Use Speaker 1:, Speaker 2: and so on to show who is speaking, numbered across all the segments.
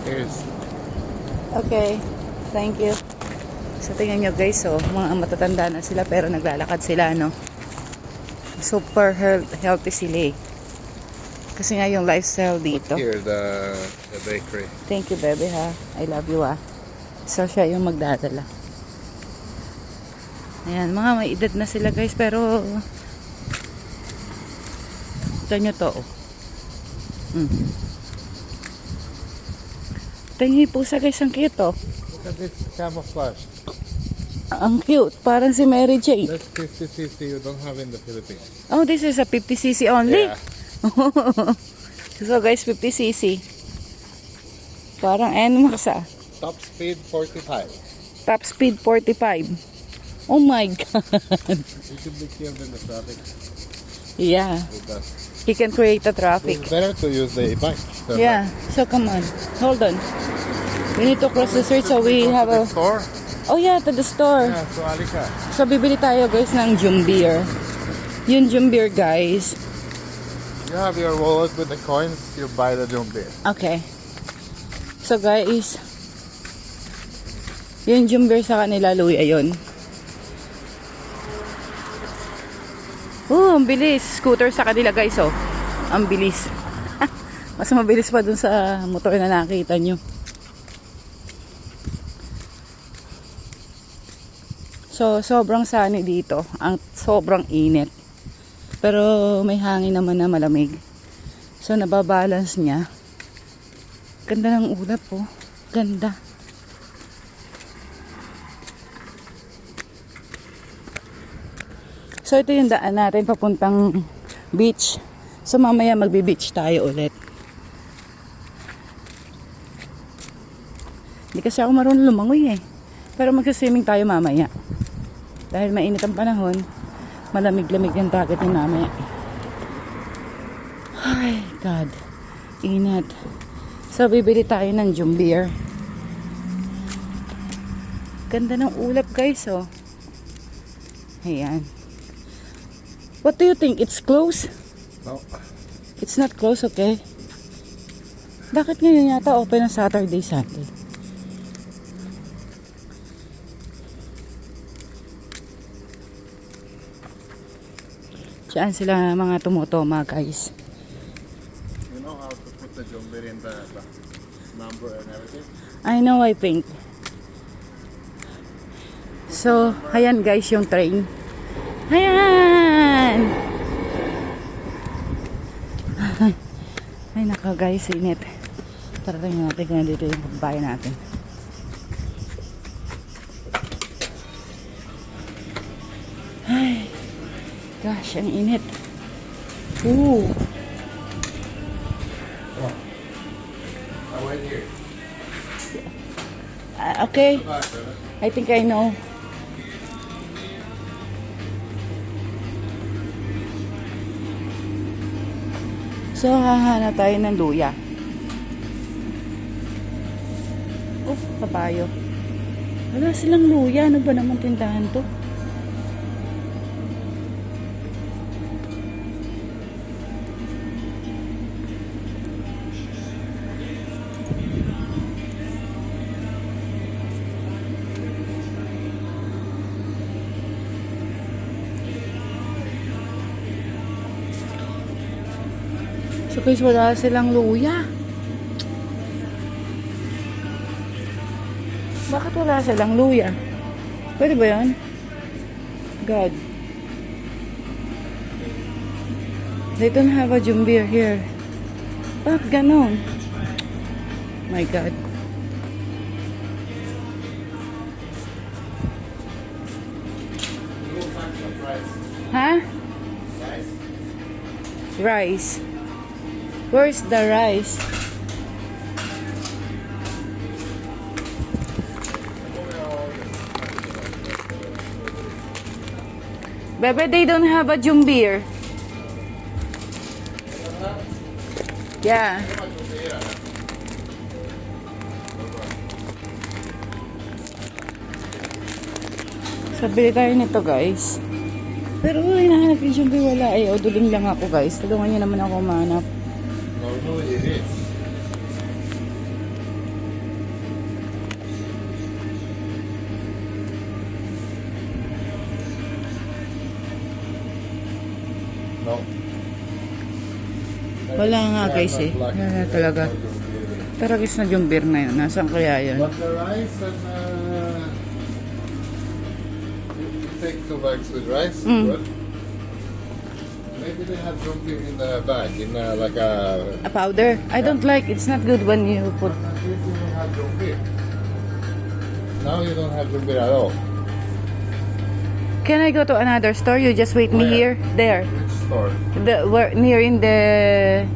Speaker 1: Here's
Speaker 2: Okay. Thank you. So, tingnan nyo guys, oh, mga matatanda na sila pero naglalakad sila, no? Super healthy sila eh. Kasi nga yung lifestyle dito.
Speaker 1: here the bakery.
Speaker 2: Thank you, bebe, ha. I love you, ah. So, siya yung magdadala. Ayan, mga may edad na sila guys, pero ito nyo to, oh. Tingnan po sa guys, ang cute, oh.
Speaker 1: Look at this camouflage.
Speaker 2: Ang cute, parang si Mary Jane.
Speaker 1: That's 50cc you don't have in the Philippines.
Speaker 2: Oh, this is a 50cc only?
Speaker 1: Yeah.
Speaker 2: So guys, 50cc. Parang NMAX, ah.
Speaker 1: Top speed 45.
Speaker 2: Top speed 45. Oh my God.
Speaker 1: You should be killed in the traffic
Speaker 2: Yeah.
Speaker 1: with that.
Speaker 2: He can create a traffic.
Speaker 1: It's better to use the e-bike.
Speaker 2: Yeah. So come on. Hold on. We need to cross the street so we have a...
Speaker 1: store.
Speaker 2: Oh yeah, to the store.
Speaker 1: Yeah, to Alika.
Speaker 2: So bibili tayo guys ng Jumbeer. Yung Jumbeer guys.
Speaker 1: You have your wallet with the coins, you buy the Jumbeer.
Speaker 2: Okay. So guys, yung Jumbeer sa kanila, luya yun. Ang bilis. Scooter sa kanila guys, oh. Ang bilis. Mas mabilis pa dun sa motor na nakita nyo. So, sobrang sunny dito. Ang sobrang init. Pero may hangin naman na malamig. So, nababalance niya. Ganda ng ulap, oh. Ganda. So, ito yung daan natin papuntang beach. So, mamaya magbe-beach tayo ulit. Hindi kasi ako marunong lumangoy eh. Pero mag-swimming tayo mamaya. Dahil mainit ang panahon, malamig-lamig yung dagat yung mamaya. Ay, God. Inat. So, bibili tayo ng Jumbeer. Ganda ng ulap, guys, oh. Ayan. What do you think? It's closed?
Speaker 1: No.
Speaker 2: It's not closed, okay? Bakit ngayon yata open ang Saturday, Sunday? Diyan sila mga tumutoma, guys.
Speaker 1: You know how to put the Jumbeer in the number and everything?
Speaker 2: I know, I think. So, ayan guys yung train. Ayan! Ay naka guys, init. Tara tingnan natin kung nandito yung bahay natin. Ay, gosh, ang init. Ooh.
Speaker 1: I'll wait here.
Speaker 2: Okay,
Speaker 1: Bye, brother.
Speaker 2: I think I know. So, hahanap tayo ng luya. Oh, kabayo. Wala silang luya. Ano ba naman tindahan to? So guys, wala silang luya. Bakit wala silang luya? Pwede ba yan? God. They don't have a Jumbeer here. Bakit ganon? My God.
Speaker 1: We'll find some rice.
Speaker 2: Huh?
Speaker 1: Rice?
Speaker 2: Rice. Where's the rice? Bebe, they don't have a Jumbeer. Yeah. Sabili tayo nito, guys. Pero hinahanap yung Jumbeer, wala eh. O, duling lang ako, guys. Tulungan niyo naman ako mahanap.
Speaker 1: Normally it is.
Speaker 2: Wala nga
Speaker 1: Yeah,
Speaker 2: guys
Speaker 1: not
Speaker 2: eh.
Speaker 1: lucky.
Speaker 2: Wala na talaga.
Speaker 1: No Jombir.
Speaker 2: Taragis na Jombir na yun. Nasaan kaya yun?
Speaker 1: But the rice and you take 2 bags with rice.
Speaker 2: Mm.
Speaker 1: Good. Maybe they have Jombir in the bag, in like a.
Speaker 2: A powder? I don't like. It's not good when you put.
Speaker 1: At least you don't have Jombir. Now you don't have Jombir at all.
Speaker 2: Can I go to another store? You just wait me
Speaker 1: Where?
Speaker 2: here. There.
Speaker 1: Which store?
Speaker 2: Near in the.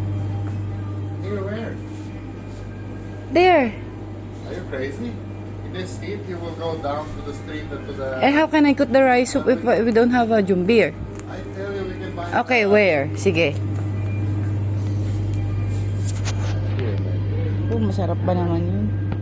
Speaker 1: Near where?
Speaker 2: There.
Speaker 1: Are you crazy? In this heat, you will go down to the street and to the.
Speaker 2: How can I cook the rice soup if we don't have a Jombir?
Speaker 1: I tell you, we can buy.
Speaker 2: Okay, where? Sige.
Speaker 1: Here, man.
Speaker 2: Oh, masarap ba naman yun?